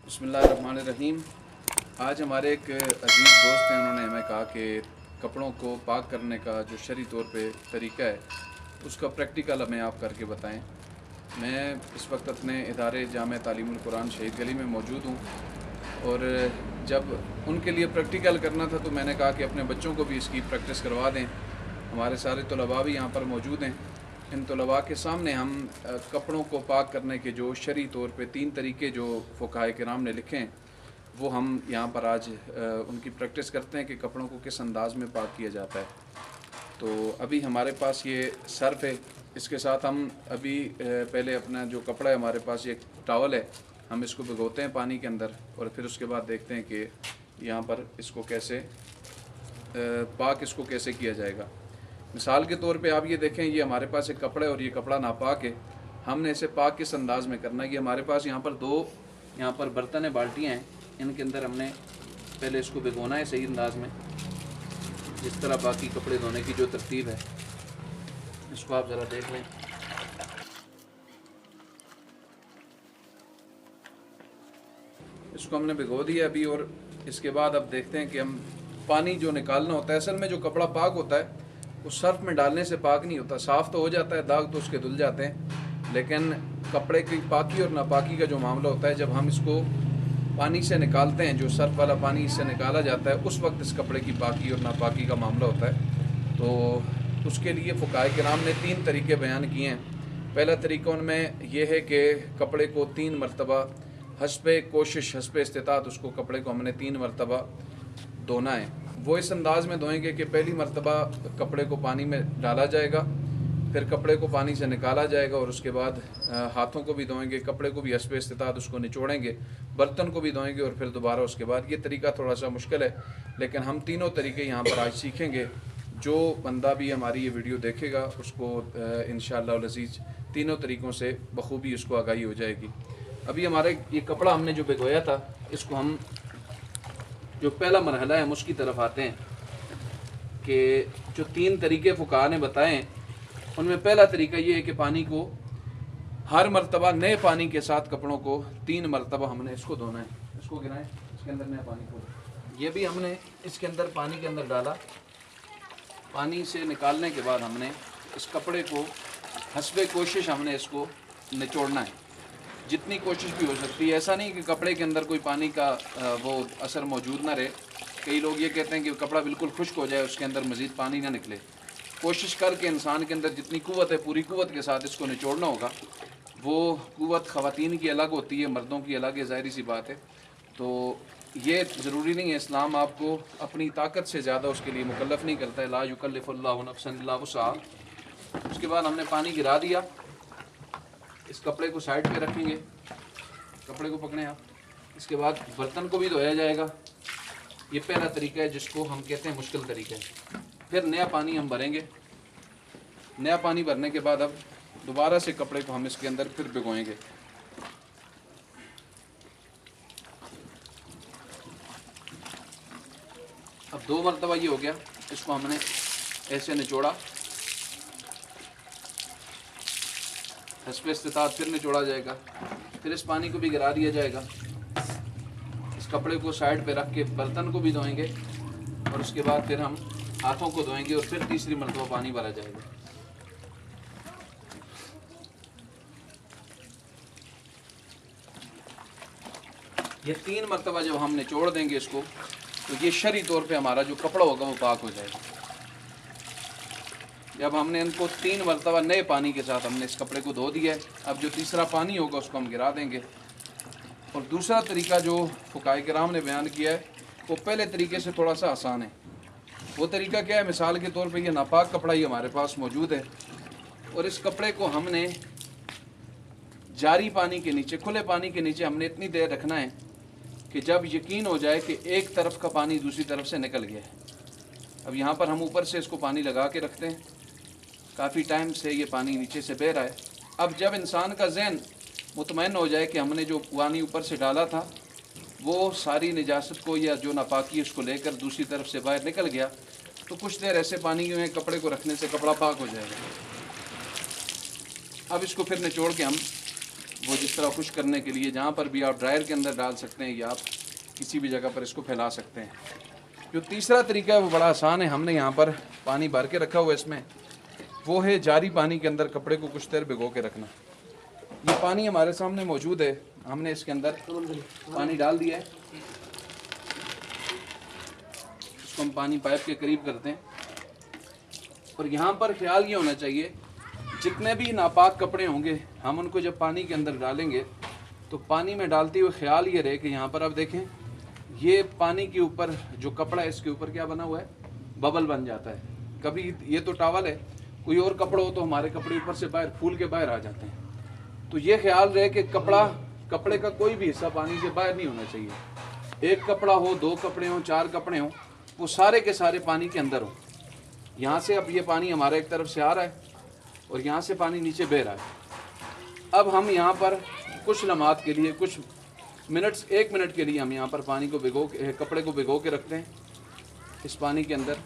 बिस्मिल्लाहिर्रहमानिर्रहीम। आज हमारे एक अजीज़ दोस्त हैं, उन्होंने हमें कहा कि कपड़ों को पाक करने का जो शरई तौर पे तरीका है उसका प्रैक्टिकल हमें आप करके बताएं। मैं इस वक्त अपने इदारे जामे तालीमुल कुरान शहीद गली में मौजूद हूँ और जब उनके लिए प्रैक्टिकल करना था तो मैंने कहा कि अपने बच्चों को भी इसकी प्रैक्टिस करवा दें। हमारे सारे तलबा भी यहाँ पर मौजूद हैं। इन तलबा के सामने हम कपड़ों को पाक करने के जो शरई तौर पे 3 तरीके जो फ़ुक़हा किराम ने लिखे हैं वो हम यहाँ पर आज उनकी प्रैक्टिस करते हैं कि कपड़ों को किस अंदाज़ में पाक किया जाता है। तो अभी हमारे पास ये सर्फ है, इसके साथ हम अभी पहले अपना जो कपड़ा है हमारे पास ये टॉवल है, हम इसको भिगोते हैं पानी के अंदर और फिर उसके बाद देखते हैं कि यहाँ पर इसको कैसे पाक इसको कैसे किया जाएगा। मिसाल के तौर पे आप ये देखें, ये हमारे पास एक कपड़ा है और ये कपड़ा नापाक है। हमने इसे पाक किस अंदाज़ में करना है कि हमारे पास यहाँ पर 2 यहाँ पर बर्तन है, बाल्टियाँ हैं, इनके अंदर हमने पहले इसको भिगोना है सही अंदाज़ में, जिस तरह बाकी कपड़े धोने की जो तरतीब है इसको आप ज़रा देख लें। इसको हमने भिगो दिया अभी और इसके बाद अब देखते हैं कि हम पानी जो निकालना होता है, असल में जो कपड़ा पाक होता है उस सर्फ में डालने से पाक नहीं होता। साफ़ तो हो जाता है, दाग तो उसके धुल जाते हैं, लेकिन कपड़े की पाकी और नापाकी का जो मामला होता है, जब हम इसको पानी से निकालते हैं, जो सर्फ वाला पानी इससे निकाला जाता है, उस वक्त इस कपड़े की पाकी और नापाकी का मामला होता है। तो उसके लिए फ़ुक़हा किराम ने 3 तरीके बयान किए हैं। पहला तरीका उनमें यह है कि कपड़े को 3 मरतबा हस्बे कोशिश हस्बे इस्तिताअत उसको कपड़े को हमने 3 मरतबा धोना है। वो इस अंदाज़ में धोएंगे कि पहली मरतबा कपड़े को पानी में डाला जाएगा, फिर कपड़े को पानी से निकाला जाएगा और उसके बाद हाथों को भी धोएंगे, कपड़े को भी हस्बे इस्तिताअत उसको निचोड़ेंगे, बर्तन को भी धोएंगे और फिर दोबारा उसके बाद। ये तरीका थोड़ा सा मुश्किल है, लेकिन हम तीनों तरीके यहाँ पर आज सीखेंगे। जो बंदा भी हमारी ये वीडियो देखेगा उसको इंशाअल्लाह अज़ीज़ तीनों तरीक़ों से बखूबी उसको आगाही हो जाएगी। अभी हमारे ये कपड़ा हमने जो भिगोया था, इसको हम जो पहला मरहला है हम उसकी तरफ आते हैं कि जो 3 तरीके फ़ुक़हा ने बताए उनमें पहला तरीका ये है कि पानी को हर मरतबा नए पानी के साथ कपड़ों को 3 मरतबा हमने इसको धोना है। इसको गिराएं, इसके अंदर नए पानी को, ये भी हमने इसके अंदर पानी के अंदर डाला। पानी से निकालने के बाद हमने इस कपड़े को हस्बे कोशिश हमने इसको निचोड़ना है, जितनी कोशिश भी हो सकती है। ऐसा नहीं कि कपड़े के अंदर कोई पानी का वो असर मौजूद ना रहे। कई लोग ये कहते हैं कि कपड़ा बिल्कुल खुश्क हो जाए, उसके अंदर मज़ीद पानी ना निकले। कोशिश करके इंसान के अंदर जितनी कुव्वत है पूरी कुव्वत के साथ इसको निचोड़ना होगा। वो कुव्वत ख़वातीन की अलग होती है, मर्दों की अलग है, ज़ाहिर सी बात है। तो ये ज़रूरी नहीं है, इस्लाम आपको अपनी ताकत से ज़्यादा उसके लिए मुकल्लफ़ नहीं करता है। ला युकल्लिफ़ुल्लाहु नफ़्सन इल्ला वुसअहा। उसके बाद हमने पानी गिरा दिया, इस कपड़े को साइड पे रखेंगे, कपड़े को पकड़ें आप। इसके बाद बर्तन को भी धोया जाएगा। ये पहला तरीका है जिसको हम कहते हैं मुश्किल तरीका है। फिर नया पानी हम भरेंगे। नया पानी भरने के बाद अब दोबारा से कपड़े को हम इसके अंदर फिर भिगोएंगे। अब 2 मरतबा ये हो गया, इसको हमने ऐसे निचोड़ा, हस्बे इस्तिताअत फिर निचोड़ा जाएगा, फिर इस पानी को भी गिरा दिया जाएगा। इस कपड़े को साइड पे रख के बर्तन को भी धोएंगे और उसके बाद फिर हम हाथों को धोएंगे और फिर तीसरी मरतबा पानी भरा जाएगा। ये 3 मरतबा जब हम निचोड़ देंगे इसको, तो ये शरई तौर पे हमारा जो कपड़ा होगा वो पाक हो जाएगा। जब हमने इनको 3 मरतबा नए पानी के साथ हमने इस कपड़े को धो दिया है, अब जो तीसरा पानी होगा उसको हम गिरा देंगे। और दूसरा तरीका जो फ़ुक़हा किराम ने बयान किया है वो पहले तरीके से थोड़ा सा आसान है। वो तरीका क्या है, मिसाल के तौर पे ये नापाक कपड़ा ही हमारे पास मौजूद है और इस कपड़े को हमने जारी पानी के नीचे, खुले पानी के नीचे हमने इतनी देर रखना है कि जब यकीन हो जाए कि एक तरफ का पानी दूसरी तरफ से निकल गया है। अब यहाँ पर हम ऊपर से इसको पानी लगा के रखते हैं, काफ़ी टाइम से ये पानी नीचे से बह रहा है। अब जब इंसान का ज़हन मुतमईन हो जाए कि हमने जो पानी ऊपर से डाला था वो सारी निजासत को या जो नापाकी उसको लेकर दूसरी तरफ से बाहर निकल गया, तो कुछ देर ऐसे पानी में कपड़े को रखने से कपड़ा पाक हो जाएगा। अब इसको फिर निचोड़ के हम वो जिस तरह खुश करने के लिए जहाँ पर भी आप ड्रायर के अंदर डाल सकते हैं या आप किसी भी जगह पर इसको फैला सकते हैं। जो तीसरा तरीका है वो बड़ा आसान है। हमने यहाँ पर पानी भर के रखा हुआ है, इसमें वो है जारी पानी के अंदर कपड़े को कुछ देर भिगो के रखना। ये पानी हमारे सामने मौजूद है, हमने इसके अंदर पानी डाल दिया है। इसको हम पानी पाइप के करीब करते हैं और यहाँ पर ख्याल ये होना चाहिए जितने भी नापाक कपड़े होंगे हम उनको जब पानी के अंदर डालेंगे तो पानी में डालते हुए ख्याल ये रहे कि यहाँ पर आप देखें ये पानी के ऊपर जो कपड़ा है इसके ऊपर क्या बना हुआ है, बबल बन जाता है। कभी ये तो टॉवल है, कोई और कपड़ा हो तो हमारे कपड़े ऊपर से बाहर फूल के बाहर आ जाते हैं। तो ये ख्याल रहे कि कपड़े का कोई भी हिस्सा पानी से बाहर नहीं होना चाहिए। एक कपड़ा हो, 2 कपड़े हो, 4 कपड़े हो, वो सारे के सारे पानी के अंदर हो। यहाँ से अब ये पानी हमारा एक तरफ से आ रहा है और यहाँ से पानी नीचे बह रहा है। अब हम यहाँ पर कुछ लम्हात के लिए, कुछ मिनट्स, 1 मिनट के लिए हम यहाँ पर पानी को कपड़े को भिगो के रखते हैं इस पानी के अंदर।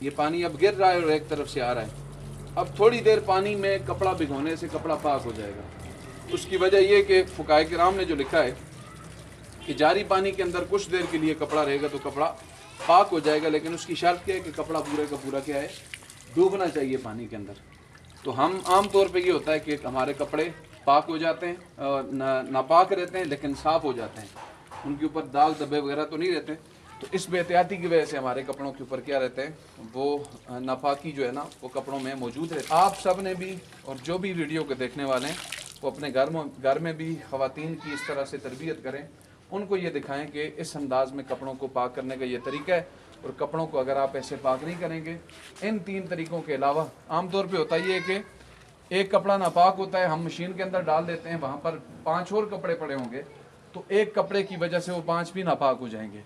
ये पानी अब गिर रहा है और एक तरफ से आ रहा है। अब थोड़ी देर पानी में कपड़ा भिगोने से कपड़ा पाक हो जाएगा। उसकी वजह ये कि फुकाए किराम ने जो लिखा है कि जारी पानी के अंदर कुछ देर के लिए कपड़ा रहेगा तो कपड़ा पाक हो जाएगा, लेकिन उसकी शर्त क्या है कि कपड़ा पूरे का पूरा क्या है, डूबना चाहिए पानी के अंदर। तो हम आम तौर पे ये होता है कि हमारे कपड़े पाक हो जाते हैं, नापाक रहते हैं लेकिन साफ़ हो जाते हैं, उनके ऊपर दाग धब्बे वगैरह तो नहीं रहते। तो इस बेहतियाती की वजह से हमारे कपड़ों के ऊपर क्या रहते हैं, वो नापाकी जो है ना वो कपड़ों में मौजूद रहती है। आप सब ने भी और जो भी वीडियो को देखने वाले हैं वो अपने घर में भी ख़वातीन की इस तरह से तरबियत करें, उनको ये दिखाएं कि इस अंदाज में कपड़ों को पाक करने का ये तरीका है। और कपड़ों को अगर आप ऐसे पाक नहीं करेंगे इन 3 तरीक़ों के अलावा, आम तौर पे होता ये है कि एक कपड़ा नापाक होता है, हम मशीन के अंदर डाल देते हैं, वहाँ पर 5 और कपड़े पड़े होंगे तो एक कपड़े की वजह से वो 5 भी नापाक हो जाएंगे।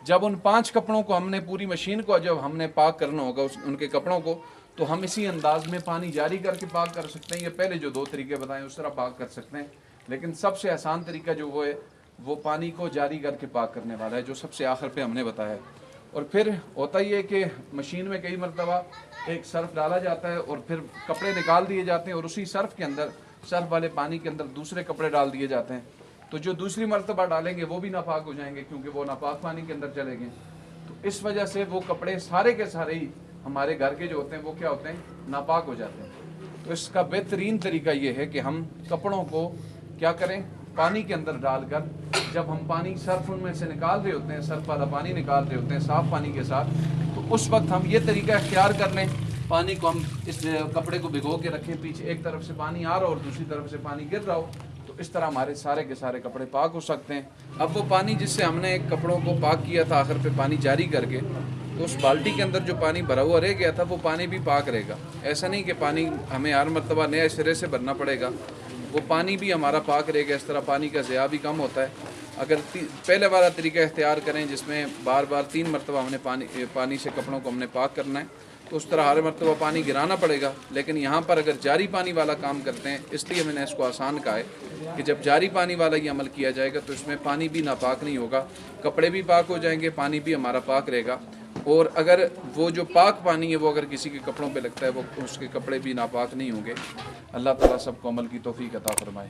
जब उन 5 कपड़ों को हमने पूरी मशीन को जब हमने पाक करना होगा उनके कपड़ों को, तो हम इसी अंदाज में पानी जारी करके पाक कर सकते हैं। ये पहले जो 2 तरीके बताएं उस तरह पाक कर सकते हैं, लेकिन सबसे आसान तरीका जो वो है वो पानी को जारी करके पाक करने वाला है, जो सबसे आखिर पे हमने बताया है। और फिर होता ही है कि मशीन में कई मरतबा एक सर्फ डाला जाता है और फिर कपड़े निकाल दिए जाते हैं और उसी सर्फ के अंदर, सर्फ वाले पानी के अंदर दूसरे कपड़े डाल दिए जाते हैं। तो जो दूसरी मरतबा डालेंगे वो भी नापाक हो जाएंगे क्योंकि वो नापाक पानी के अंदर चले गए। तो इस वजह से वो कपड़े सारे के सारे ही हमारे घर के जो होते हैं वो क्या होते हैं, नापाक हो जाते हैं। तो इसका बेहतरीन तरीका ये है कि हम कपड़ों को क्या करें, पानी के अंदर डालकर जब हम पानी सर्फ उनमें से निकाल रहे होते हैं, सर्फ वाला पानी निकाल रहे होते हैं साफ़ पानी के साथ, तो उस वक्त हम ये तरीका इख्तियार कर लें, पानी को हम इस कपड़े को भिगो के रखें, पीछे एक तरफ से पानी आ रहा हो और दूसरी तरफ से पानी गिर रहा हो, तो इस तरह हमारे सारे के सारे कपड़े पाक हो सकते हैं। अब वो पानी जिससे हमने कपड़ों को पाक किया था आखिर पे पानी जारी करके, तो उस बाल्टी के अंदर जो पानी भरा हुआ रह गया था वो पानी भी पाक रहेगा। ऐसा नहीं कि पानी हमें हर मरतबा नए सिरे से भरना पड़ेगा, वो पानी भी हमारा पाक रहेगा। इस तरह पानी का ज़िया भी कम होता है। अगर पहले वाला तरीका इख्तियार करें जिसमें बार बार 3 मरतबा हमने पानी से कपड़ों को हमने पाक करना है, तो उस तरह हर मरतबा पानी गिराना पड़ेगा। लेकिन यहाँ पर अगर जारी पानी वाला काम करते हैं, इसलिए मैंने इसको आसान कहा है कि जब जारी पानी वाला ये अमल किया जाएगा तो इसमें पानी भी नापाक नहीं होगा, कपड़े भी पाक हो जाएंगे, पानी भी हमारा पाक रहेगा। और अगर वो जो पाक पानी है वो अगर किसी के कपड़ों पे लगता है वो उसके कपड़े भी नापाक नहीं होंगे। अल्लाह ताला सबको अमल की तौफीक अता फरमाए।